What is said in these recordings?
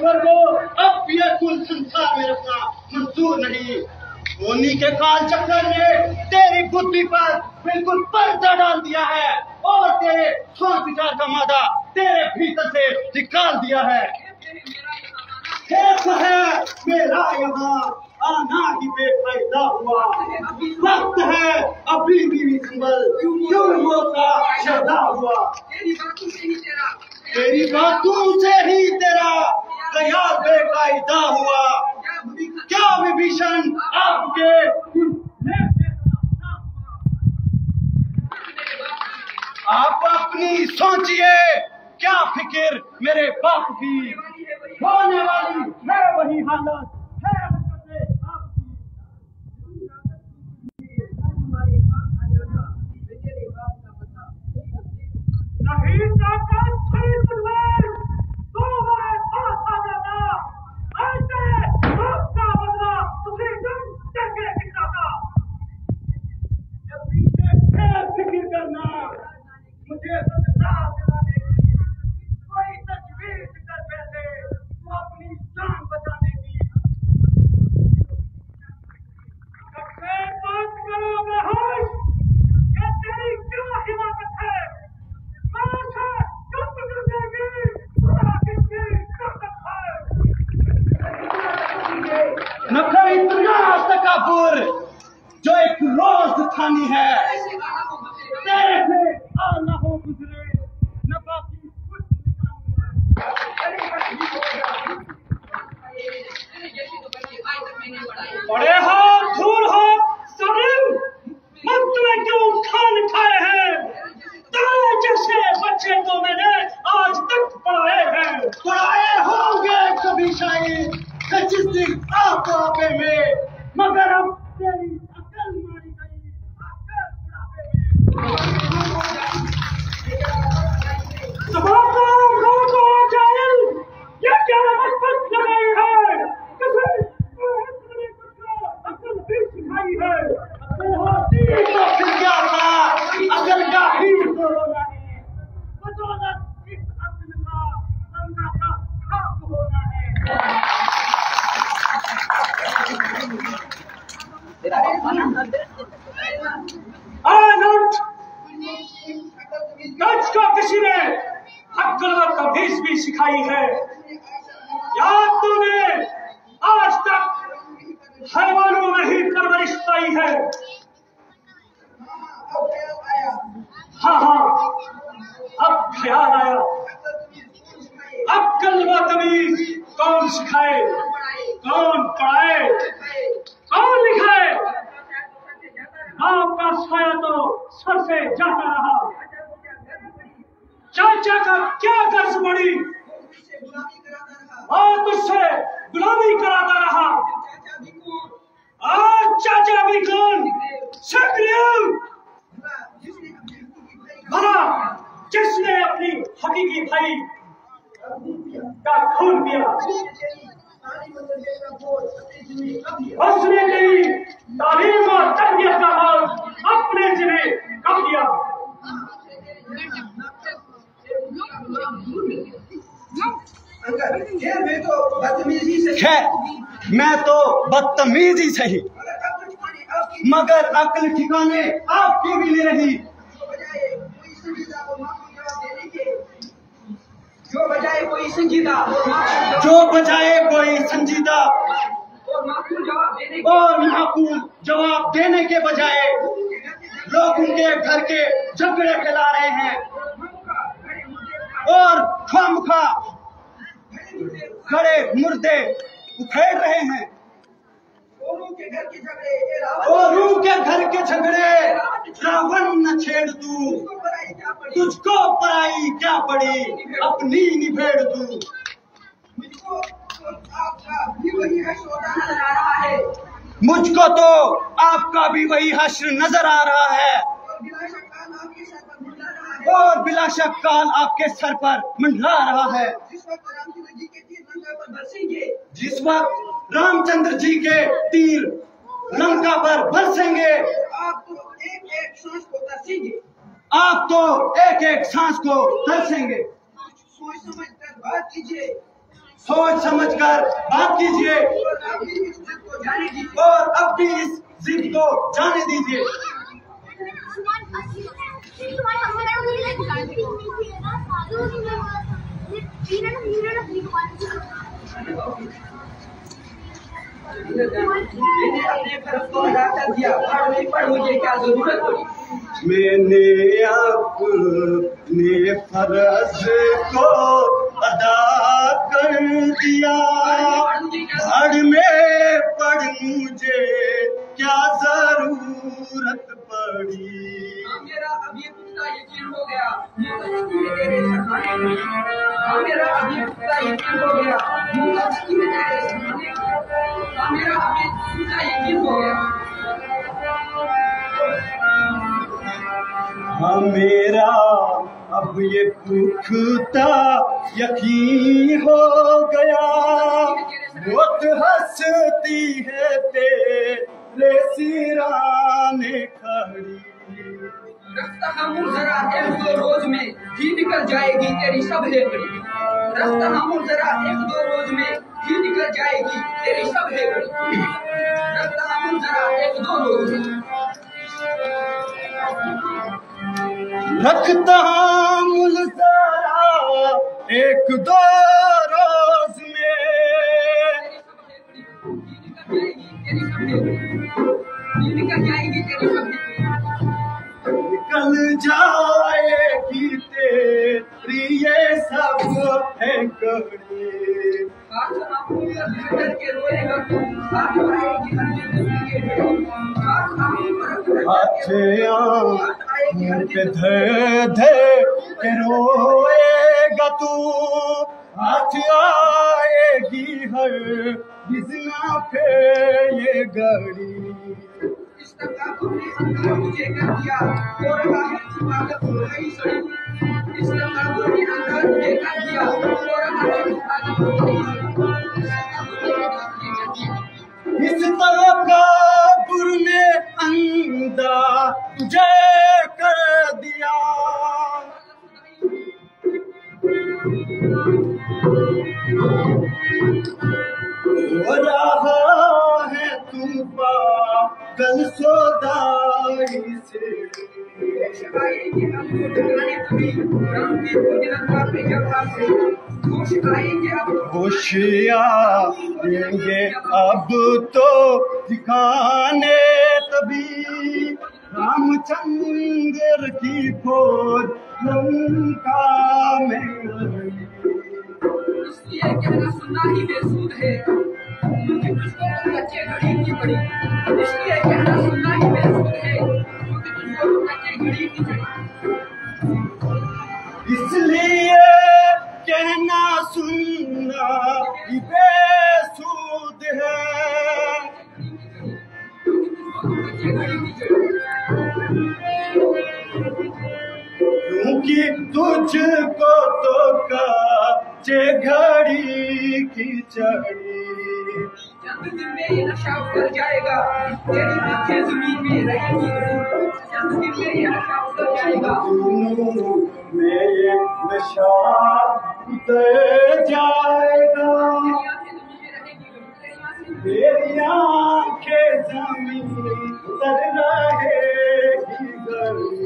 ईश्वर को अब ये कुल संसार में रखना मंजूर नहीं। उन्हीं के काल चक्कर ने तेरी बुद्धि पर बिल्कुल पर्दा डाल दिया है और तेरे सोच विचार का मादा तेरे भीतर से निकाल दिया है। खेत है मेरा यहाँ आना ही बेफायदा हुआ, वक्त है अभी भी संभल क्यों का शहदा हुआ। तेरी बातों से ही तेरा ख्याल बेकायदा हुआ, क्या विभीषण आपके आप अपनी सोचिए, क्या फिक्र मेरे बाप की, होने वाली है वही हालत है नहीं जाकर फिक्र करना मुझे कोई तजवीज कर पहले अपनी जान बचाने की। बात करो बेहोश, ये तेरी क्या हिमाकत है, चुप कर देगी किसकी ताकत है। न कोई इतना तकब्बुर जो एक रोज खानी है, तेरे से आला हो गुजरे न बाकी कुछ बड़े हो धूल हो सरिल मत तुम्हें क्यों खान खाए हैं, तारे जैसे बच्चे तो मैंने आज तक पढ़ाए होंगे कभी शायद जिस दिन आप आपे में, मगर अब तेरी अकल मारी गई आकर ये क्या मत लगाई है, अकल भी सिखाई है, फिर क्या था अकल का ही होना है, बदौलत इस अकल का बंदा का हक होना है। आनंद गज को किसी ने अक्ल व तमीज भी सिखाई है, याद तूने आज तक हैवानों में ही परवरिश पाई है। हाँ हाँ अब ख्याल आया, अक्ल व तमीज कौन सिखाए, कौन पढ़ाए, कौन लिखाए। आपका साया तो सर से जाता रहा, चाचा का क्या कर्ज पड़ी और तुझसे गुलामी कराता रहा। आज चाचा भी कौन भला जिसने अपनी हकीकी भाई का खून पिया, उसने तेरी तालीम और तरबियत का बोझ अपने जिम्मे कब दिया। खैर मैं तो बदतमीजी सही, मगर अक्ल ठिकाने आपकी भी नहीं रही। जो बजाए कोई संजीदा और माकूल जवाब देने के बजाय लोग उनके घर के झगड़े फैला रहे हैं और खामखा खड़े मुर्दे उखेड़ रहे हैं। औरों के घर के झगड़े रावण न छेड़ तू, तुझको पराई क्या पड़ी अपनी निभेड़ तू। मुझको तो आपका भी वही हश्र नजर आ रहा है और बिला शक काल आपके सर पर मंडरा रहा है। जिस वक्त रामचंद्र जी के तीर लंका पर बरसेंगे, आप तो एक एक सांस को तरसेंगे। सोच समझ कर बात कीजिए, सोच समझकर बात कीजिए और अब भी इस जिद को जाने दीजिए। मुझे क्या जरूरत पड़ी? मैंने अपने फर्ज को अदा कर दिया, भाड़ में पड़ मुझे क्या जरूरत पड़ी। मेरा अभी पुख्ता यकीन हो गया तेरे सरखाने में। मेरा अभी पुख्ता यकीन हो गया मेरा अभी पुख्ता यकीन हो गया। हाँ मेरा अब ये पुख्ता यकीन हो गया, मौत हंसती है तेरे सिराने खड़ी। रास्ता हम जरा एक दो रोज में ही निकल जाएगी तेरी सब हेकड़ी। रास्ता हम जरा एक दो रोज में ही निकल जाएगी तेरी सब हेकड़ी। रास्ता हम जरा एक दो रोज में रखता हूँ जरा एक दो रोज में, निकल जाएगी तेरी सब निकल जाएगी तेरी ये सब है कड़ी। करके रोएगा तू हाथ पे धे धे के रोएगा तू, हाथ आएगी हर बिजना पे ये घड़ी। इस तक मुझे कर दिया हो रहा है इबादत नहीं सड़ी। इस तक मुझे कर दिया हो रहा है इबादत नहीं सड़ी। इस तकब्बुर ने अंधा तुझे कर दिया, हो रहा है तू पागल सौदाई से। होशियार देंगे अब तो दिखाने तभी, रामचंद्र की फौज लंका में आई। इसलिए कहना सुनना ही बेसूद है क्योंकि तुझको कच्चे घड़ी की पड़ी। इसलिए कहना सुनना ही बेसूद है क्योंकि तुझको कच्चे घड़ी की पड़ी। इसलिए कहना सुनना ही बेसूद है क्योंकि तुझको तो कच्चे घड़ी की चढ़ी। चंद दिन में ये नशा उतर जाएगा तेरी आंखें जमीन में रहेंगी। चंद दिन में ये नशा उतर जाएगा में ये नशा उतर जाएगा, तेरी आंखें जमीन उतर रहेगी घड़ी।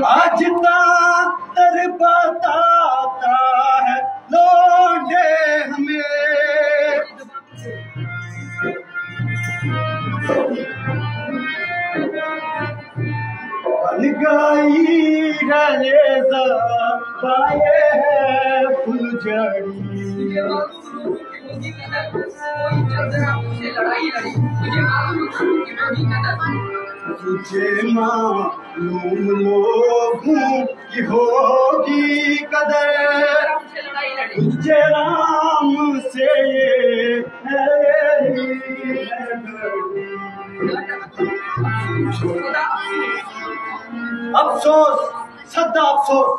आज तातर बताता है लौंडे हमें, बन गई रेजा पाए है फुलझड़ी। तुझे मालूम लोगों की होगी कदर, तुझे राम से ये अफसोस सदा अफसोस।